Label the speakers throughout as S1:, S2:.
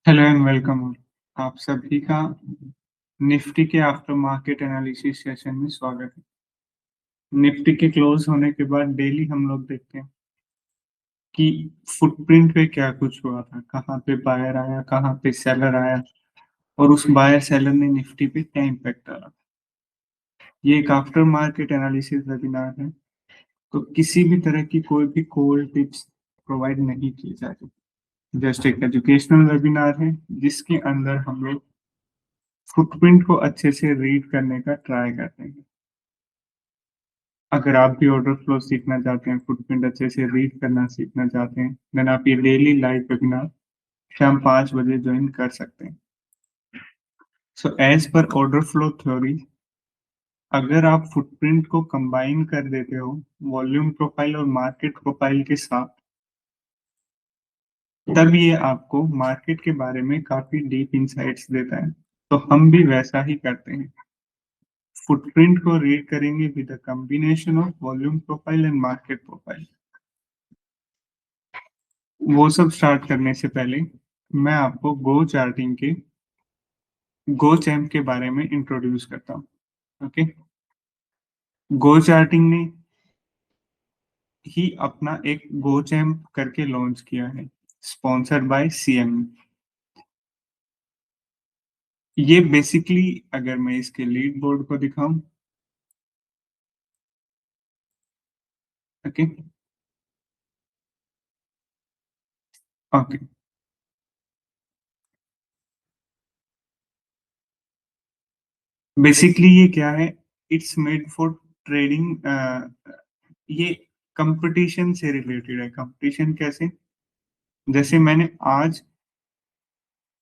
S1: Hello and welcome. आप सभी का निफ्टी के आफ्टर मार्केट एनालिसिस सेशन में स्वागत है। निफ्टी के क्लोज होने के बाद डेली हम लोग देखते हैं कि फुटप्रिंट पे क्या कुछ हुआ था, कहाँ पे बायर आया, कहाँ पे सेलर आया और उस बायर सेलर ने निफ्टी पे क्या इम्पैक्ट डाला। ये एक आफ्टर मार्केट एनालिसिस वेबिनार है, तो किसी भी तरह की कोई भी कोल्ड टिप्स प्रोवाइड नहीं की जाती। जस्ट एक एजुकेशनल वेबिनार है जिसके अंदर हम लोग फुटप्रिंट को अच्छे से रीड करने का ट्राई करते हैं। अगर आप भी ऑर्डर फ्लो सीखना चाहते हैं, फुटप्रिंट अच्छे से रीड करना सीखना चाहते हैं, देन आप ये डेली लाइव वेबिनार शाम 5 बजे ज्वाइन कर सकते हैं। So as per order flow theory, अगर आप फुटप्रिंट को कंबाइन कर देते हो वॉल्यूम प्रोफाइल और मार्केट प्रोफाइल के साथ, तब ये आपको मार्केट के बारे में काफी डीप इंसाइट्स देता है। तो हम भी वैसा ही करते हैं, फुटप्रिंट को रीड करेंगे with a combination of volume profile and market profile. वो सब स्टार्ट करने से पहले मैं आपको गो चार्टिंग के गो चैम्प के बारे में इंट्रोड्यूस करता हूँ। ओके, गो चार्टिंग ने ही अपना एक गो चैम्प करके लॉन्च किया है, स्पॉन्सर्ड बाय सीएम। ये बेसिकली, अगर मैं इसके लीड बोर्ड को दिखाऊं, ओके ओके, बेसिकली ये क्या है, इट्स मेड फॉर ट्रेडिंग। ये कंपटीशन से रिलेटेड है। कंपटीशन कैसे? जैसे मैंने आज,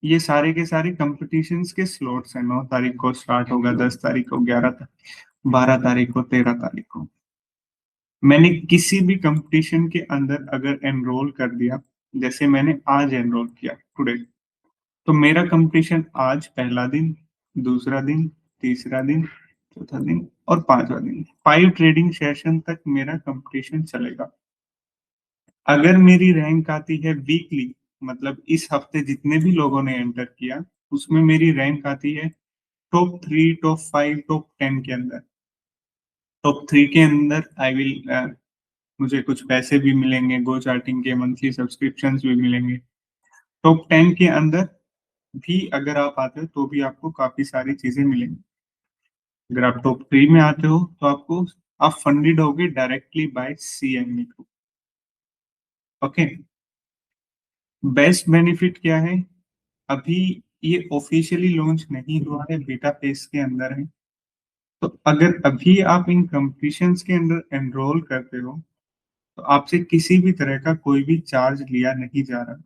S1: ये सारे के सारे कंपटीशंस के स्लॉट्स हैं। 9 तारीख को स्टार्ट होगा, 10 तारीख को, 12 तारीख को, 13 तारीख को। मैंने किसी भी कंपटीशन के अंदर अगर एनरोल कर दिया, जैसे मैंने आज एनरोल किया टुडे, तो मेरा कंपटीशन आज पहला दिन, दूसरा दिन, तीसरा दिन, चौथा दिन और 5वां दिन, 5 ट्रेडिंग सेशन तक मेरा कंपटीशन चलेगा। अगर मेरी रैंक आती है वीकली, मतलब इस हफ्ते जितने भी लोगों ने एंटर किया, उसमें मेरी रैंक आती है टॉप 3, टॉप 5, टॉप 10 के अंदर। टॉप 3 के अंदर आई विल, मुझे कुछ पैसे भी मिलेंगे, गो चार्टिंग के मंथली सब्सक्रिप्शंस भी मिलेंगे। टॉप 10 के अंदर भी अगर आप आते हो तो भी आपको काफी सारी चीजें मिलेंगी। अगर आप टॉप 3 में आते हो तो आप फंडेड होगे directly by CME group. Okay, best benefit क्या है? अभी ये ऑफिशियली लॉन्च नहीं हुआ है, बीटा फेस के अंदर है। तो अगर अभी आप इन कंपटीशंस के अंदर एनरोल करते हो, तो आपसे किसी भी तरह का कोई भी चार्ज लिया नहीं जा रहा।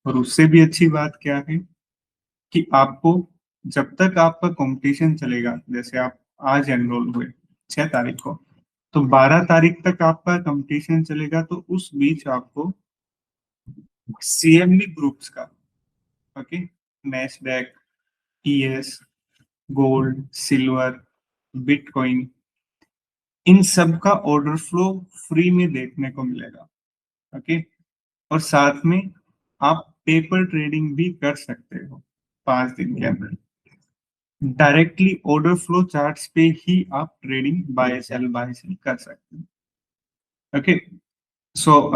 S1: और उससे भी अच्छी बात क्या है कि आपको, जब तक आपका कंपटीशन चलेगा, जैसे आप आज एनरोल हुए 6 तारीख को, तो 12 तारीख तक आपका कंपटीशन चलेगा। तो उस बीच आपको सीएमई ग्रुप्स का, okay, Nasdaq, ES, gold, silver, bitcoin, इन सब का ऑर्डर फ्लो फ्री में देखने को मिलेगा। ओके, और साथ में आप पेपर ट्रेडिंग भी कर सकते हो 5 दिन के अंदर। डायरेक्टली ऑर्डर फ्लो चार्ट्स पे ही आप ट्रेडिंग बाय सेल कर सकते हैं। ओके, सो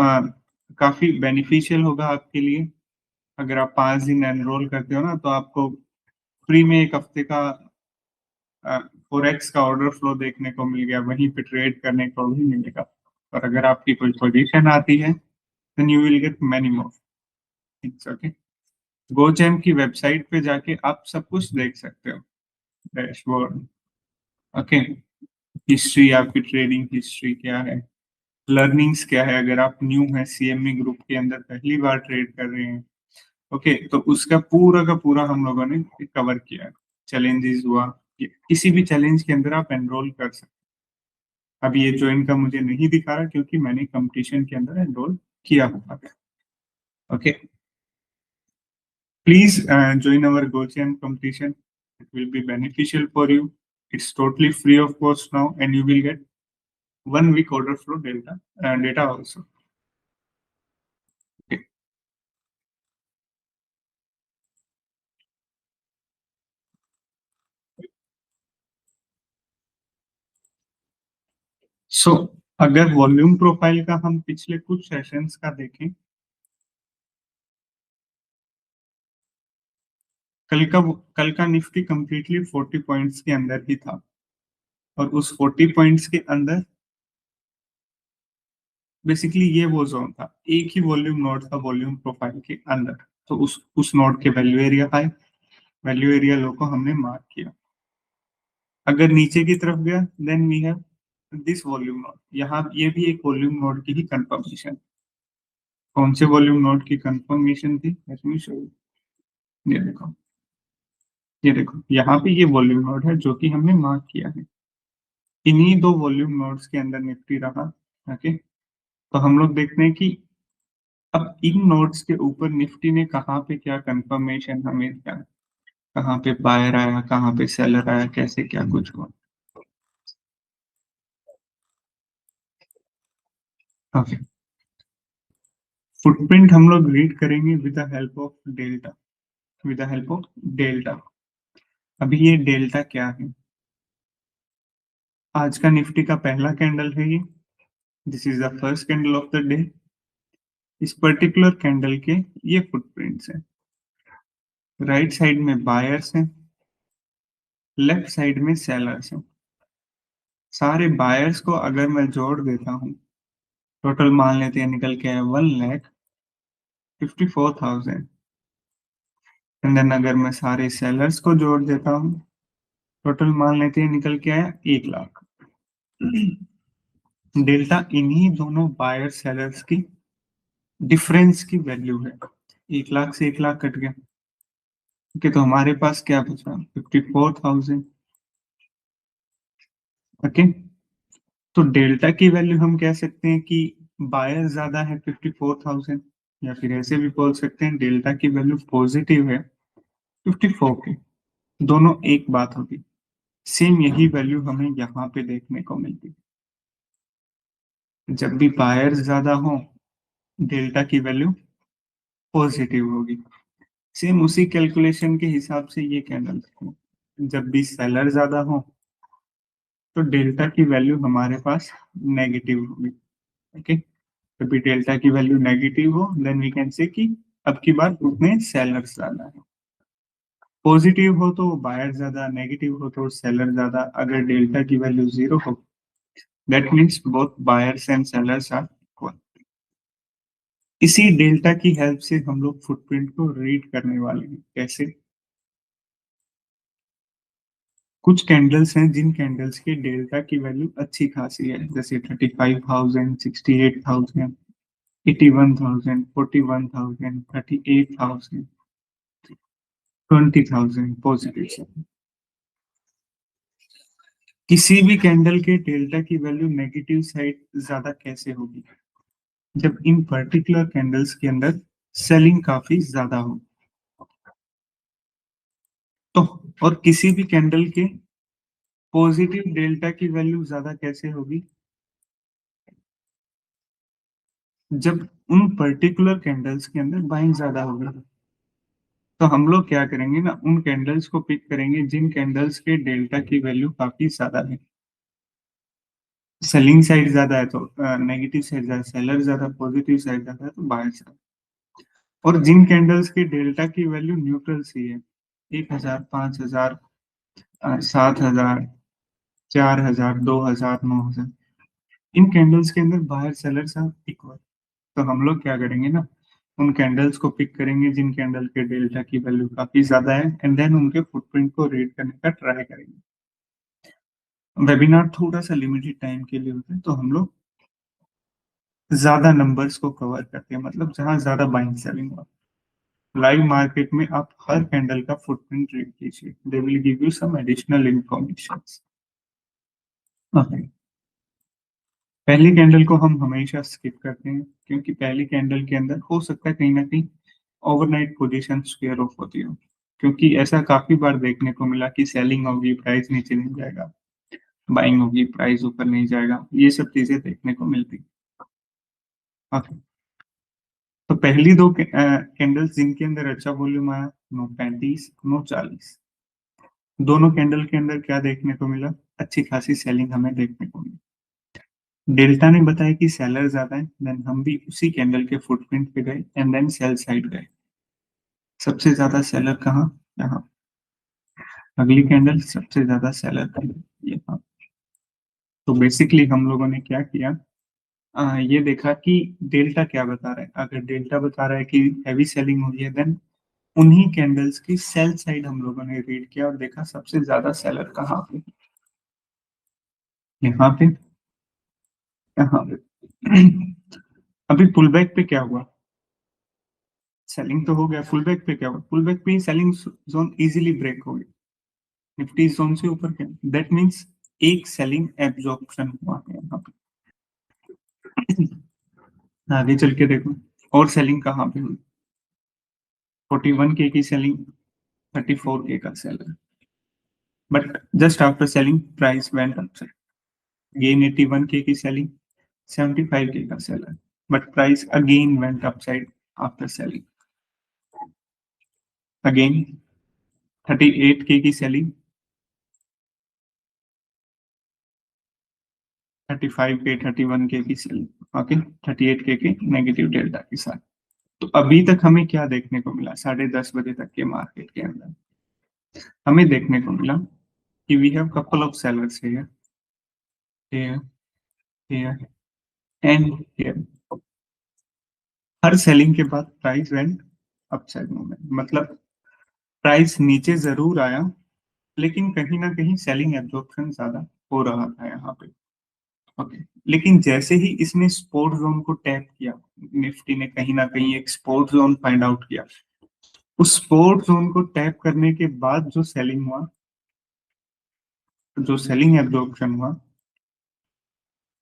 S1: काफी बेनिफिशियल होगा आपके लिए। अगर आप 5 दिन एनरोल करते हो ना, तो आपको फ्री में एक हफ्ते का फोरेक्स का ऑर्डर फ्लो देखने को मिल गया, वहीं पे ट्रेड करने को भी मिलेगा। और अगर आपकी कोई पोजीशन आती है, then you will get many more things. Okay, गोचैम की वेबसाइट पे जाके आप सब कुछ देख सकते हो, डैशबोर्ड, ओके, हिस्ट्री, आपकी ट्रेडिंग हिस्ट्री क्या है, लर्निंग्स क्या है, अगर आप न्यू है सीएमई ग्रुप के अंदर पहली बार ट्रेड कर रहे हैं, ओके, तो उसका पूरा का पूरा हम लोगों ने कवर किया है। चैलेंजेस हुआ, किसी भी चैलेंज के अंदर आप एनरोल कर सकते हैं। अब ये ज्वाइन का मुझे नहीं दिखा रहा क्योंकि मैंने कंपटीशन के अंदर एनरोल किया हुआ है। Okay, please join our GoChain competition. It will be beneficial for you. It's totally free of cost now, and you will get 1 week order flow data also. Okay. सो अगर वॉल्यूम प्रोफाइल का हम पिछले कुछ sessions का देखें, कल का Nifty completely 40 points के अंदर ही था, और उस 40 पॉइंट्स के अंदर बेसिकली ये वो जोन था, एक ही वॉल्यूम नोड था वॉल्यूम प्रोफाइल के अंदर। तो उस नोड के value area high, value area low को हमने मार्क किया। अगर नीचे की तरफ गया then we have this volume node. यहाँ ये भी एक वॉल्यूम नोड की ही कंफर्मेशन। कौन से वॉल्यूम नोड की कंफर्मेशन थी, लेट मी शो यू। ये देखो, ये देखो, यहाँ पे ये वॉल्यूम नोड है जो कि हमने मार्क किया है। इन्हीं दो वॉल्यूम नोड्स के अंदर निफ्टी रहा। ओके, तो हम लोग देखते हैं कि अब इन नोड्स के ऊपर निफ्टी ने कहाँ पे क्या कंफर्मेशन हमें दिया, कहाँ पे बायर आया, कहाँ पे सेलर आया, कैसे क्या कुछ हुआ। ओके, फुटप्रिंट हम लोग रीड करेंगे with the help of delta, with the help of delta. अभी ये डेल्टा क्या है? आज का निफ्टी का पहला कैंडल है ये। This is the first candle of the day. इस पर्टिकुलर कैंडल के ये फुटप्रिंट्स हैं। राइट साइड में बायर्स हैं, लेफ्ट साइड में सेलर्स हैं। सारे बायर्स को अगर मैं जोड़ देता हूँ, टोटल मान लेते हैं निकल के आया 1,54,000। एंड देन अगर मैं सारे सेलर्स को जोड़ देता हूँ, टोटल मान लेते हैं निकल के आया 1,00,000। डेल्टा इन्हीं दोनों बायर सेलर्स की डिफरेंस की वैल्यू है। 1,00,000 से 1,00,000 कट गया। ओके, तो हमारे पास क्या बचा? 54,000। ओके, तो डेल्टा की वैल्यू हम कह सकते हैं कि बायर ज्यादा है 54,000, या फिर ऐसे भी बोल सकते हैं डेल्टा की वैल्यू पॉजिटिव है 54 की। दोनों एक बात होगी। सेम यही वैल्यू हमें यहाँ पे देखने को मिलती है। जब भी बायर ज्यादा हो, डेल्टा की वैल्यू पॉजिटिव होगी। सेम उसी कैलकुलेशन के हिसाब से ये कैंडल, जब भी सेलर ज्यादा हो तो डेल्टा की वैल्यू हमारे पास नेगेटिव होगी। ओके, जब भी डेल्टा की वैल्यू नेगेटिव हो देन वी कैन से कि अब की बार उतने सेलर ज्यादा है। पॉजिटिव हो तो बायर ज्यादा, नेगेटिव हो तो सेलर ज्यादा। अगर डेल्टा की वैल्यू जीरो हो, that means both buyers and sellers are equal. इसी डेल्टा की हेल्प से हम लोग फुटप्रिंट को रीड करने वाले हैं। कैसे? कुछ कैंडल्स हैं जिन कैंडल्स की डेल्टा की वैल्यू अच्छी खासी है, जैसे 35,000, 68,000, 81,000, 41,000, 38,000, 20,000 पॉजिटिव। किसी भी कैंडल के डेल्टा की वैल्यू नेगेटिव साइड ज्यादा कैसे होगी? जब इन पर्टिकुलर कैंडल्स के अंदर सेलिंग काफी ज्यादा हो। तो और किसी भी कैंडल के पॉजिटिव डेल्टा की वैल्यू ज्यादा कैसे होगी? जब उन पर्टिकुलर कैंडल्स के अंदर बाइंग ज्यादा होगी। तो हम लोग क्या करेंगे ना, उन कैंडल्स को पिक करेंगे जिन कैंडल्स के डेल्टा की वैल्यू काफी ज्यादा है। सेलिंग साइड ज्यादा है तो नेगेटिव साइड ज्यादा, सेलर ज्यादा, पॉजिटिव साइड ज्यादा है तो बायर ज्यादा। और जिन कैंडल्स के डेल्टा की वैल्यू न्यूट्रल सी है, 1,000, 5,000, 7,000, 4,000, 2,000, 9,000, इन कैंडल्स के अंदर बायर सेलर सब इक्वल। तो हम लोग क्या करेंगे ना, उन कैंडल्स को पिक करेंगे जिन कैंडल के डेल्टा की वैल्यू काफी ज्यादा है, एंड देन उनके फुटप्रिंट को रीड करने का ट्राई करेंगे। वेबिनार थोड़ा सा लिमिटेड टाइम के लिए होता है, तो हम लोग ज्यादा नंबर्स को कवर करते हैं, मतलब जहां ज्यादा बाइंग सेलिंग हो। लाइव मार्केट में आप हर कैंडल का फुटप्रिंट रीड कीजिए, they will give you some additional information. पहली कैंडल को हम हमेशा स्किप करते हैं, क्योंकि पहली कैंडल के अंदर हो सकता है कहीं ना कहीं ओवरनाइट पोजीशन स्क्वेयर ऑफ होती हो। क्योंकि ऐसा काफी बार देखने को मिला कि सेलिंग होगी, प्राइस नीचे नहीं जाएगा, बाइंग होगी, प्राइस ऊपर नहीं जाएगा, ये सब चीजें देखने को मिलती। ओके, तो पहली दो कैंडल्स जिनके अंदर अच्छा वॉल्यूम आया, नो 35, नो 40, दोनों कैंडल के अंदर क्या देखने को मिला? अच्छी खासी सेलिंग हमें देखने को मिली। डेल्टा ने बताया कि सेलर ज्यादा है, देन हम भी उसी कैंडल के फुटप्रिंट पे गए एंड देन सेल साइड गए। सबसे ज्यादा सेलर कहाँ? यहाँ। अगली कैंडल सबसे ज्यादा सेलर थी यहाँ। तो बेसिकली हम लोगों ने क्या किया, ये देखा कि डेल्टा क्या बता रहा है। अगर डेल्टा बता रहा है कि हैवी सेलिंग हुई है, देन उन्हीं कैंडल्स की सेल साइड हम लोगों ने रीड किया और देखा सबसे ज्यादा सेलर कहाँ पे, यहाँ पे, यहाँ पे। अभी पुल बैक पे क्या हुआ? सेलिंग तो हो गया। पुल बैक पे क्या हुआ? पुल बैक पे ही सेलिंग जोन इजीली ब्रेक हो गई, निफ्टी जोन से ऊपर गया। दैट मीन्स एक सेलिंग एब्जॉर्प्शन हुआ है यहाँ पे। आगे चल के देखो और सेलिंग कहाँ पे हुई। 41K की सेलिंग, 34K का seller, but just after selling price went up. Again 81K की selling, 75K का seller, but price again went upside after selling. Again 38K की selling, 35K 31K की selling, ओके 38K के negative delta के साथ। तो अभी तक हमें क्या देखने को मिला? 10:30 बजे तक के मार्केट के अंदर हमें देखने को मिला कि we have couple of sellers here, here, here and here. हर सेलिंग के बाद प्राइस वेंट अपसाइड मूवमेंट, मतलब प्राइस नीचे जरूर आया लेकिन कहीं ना कहीं सेलिंग एब्जॉर्प्शन ज्यादा हो रहा था यहाँ पे। ओके, लेकिन जैसे ही इसने सपोर्ट जोन को टैप किया, निफ्टी ने कहीं ना कहीं एक सपोर्ट जोन फाइंड आउट किया। उस सपोर्ट जोन को टैप करने के बाद जो सेलिंग हुआ, जो सेलिंग एब्जॉर्प्शन हुआ,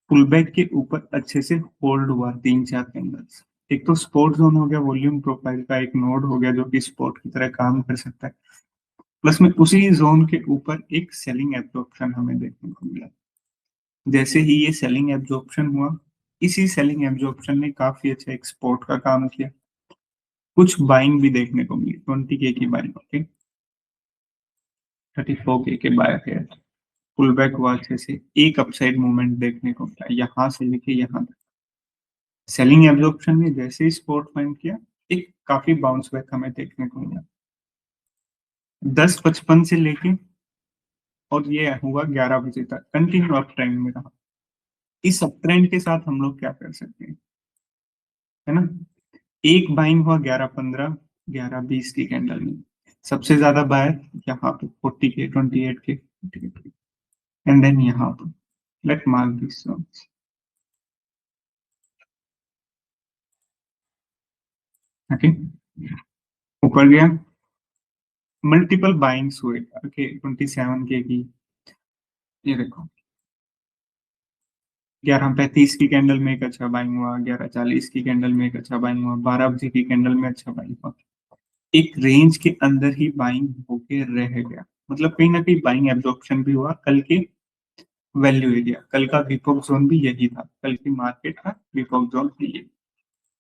S1: पुल बैक के ऊपर अच्छे से होल्ड हुआ 3-4 कैंडल्स। एक तो सपोर्ट जोन हो गया, वॉल्यूम प्रोफाइल का एक नोड हो गया जो कि सपोर्ट की तरह काम कर सकता है, प्लस में उसी जोन के ऊपर एक सेलिंग एब्जॉर्प्शन हमें देखने को मिला। जैसे ही ये सेलिंग एब्जॉर्प्शन हुआ, इसी सेलिंग एब्जॉर्प्शन ने काफी अच्छा एक्सपोर्ट का काम किया। कुछ बाइंग भी देखने को मिली, 20K की बाइंग, ओके, 34K के बाय है। पुल बैक हुआ अच्छे से, एक अपसाइड मूवमेंट देखने को मिला यहाँ से लेके यहाँ तक। सेलिंग एब्जॉर्प्शन ने जैसे ही सपोर्ट फाइंड किया, एक काफी बाउंस बैक हमें देखने को मिला 10:55 से लेके, और ये हुआ 11 बजे तक कंटिन्यू अप ट्रेंड में रहा। इस अप ट्रेंड के साथ हम लोग क्या कर सकते हैं, है ना? एक बाइंग हुआ 11:15, 11:20 की कैंडल में। सबसे ज्यादा बाय यहाँ पे 40K, 28K, एंड देन यहाँ पे लेट मार्क दिस, ओके, ऊपर गया, मल्टीपल बाइंग्स हुए, ओके, 27K की, ये देखो 11:35 की कैंडल में एक अच्छा बाइंग हुआ, 11:40 की कैंडल में एक अच्छा बाइंग हुआ, 12 बजे की कैंडल में अच्छा बाइंग हुआ। एक रेंज के अंदर ही बाइंग होके रह गया, मतलब कहीं ना कहीं बाइंग एब्जॉर्प्शन भी हुआ। कल के वैल्यू एरिया, कल का विपोक जोन भी यही था, कल की मार्केट का विपोक जोन भी यही।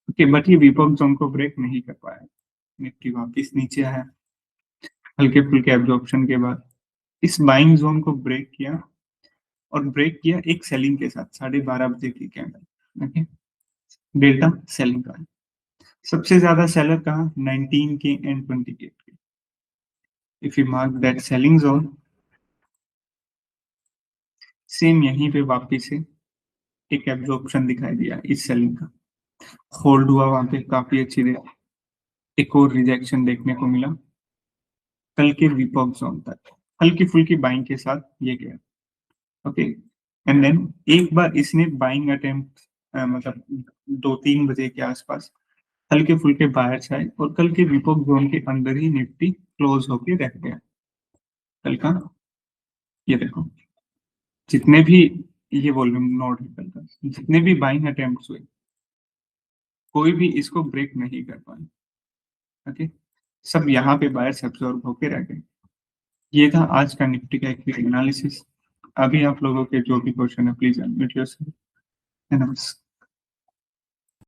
S1: ओके, बट ये विपोक जोन को ब्रेक नहीं कर पाया, निफ्टी वापिस नीचे आया हल्के फुल्के एब्जॉर्प्शन के बाद। इस बाइंग जोन को ब्रेक किया, और ब्रेक किया एक सेलिंग के साथ 12:30 बजे की कैंडल, ओके, डेल्टा सेलिंग का है। सबसे ज्यादा सेलर कहा? 19K and 20K। If you mark that selling zone, same यहीं पे वापिस से एक एब्जॉर्प्शन दिखाई दिया इस सेलिंग का, होल्ड हुआ वहां पे काफी अच्छी देर, एक और रिजेक्शन देखने को मिला कल के विपॉक जोन तक, हल्की फुल्की बाइंग के साथ ये गया, ओके, एंड देन एक बार इसने बाइंग अटेम्प्ट, मतलब 2-3 बजे के आसपास हल्के फुल्के बायर्स आए और कल के विपॉक जोन के अंदर ही निफ्टी क्लोज होके रह गया। कल का ये देखो, जितने भी, ये वॉल्यूम नोड है कल का, जितने भी बाइंग अटेम्प्ट हुए, कोई भी इसको ब्रेक नहीं कर पाए, ओके, सब यहाँ पे बायर्स एब्जॉर्ब होके रह गए। ये था आज का निफ्टी का एक एनालिसिस। अभी आप लोगों के जो भी क्वेश्चन है प्लीज अनम्यूट योरसेल्फ। नमस्कार।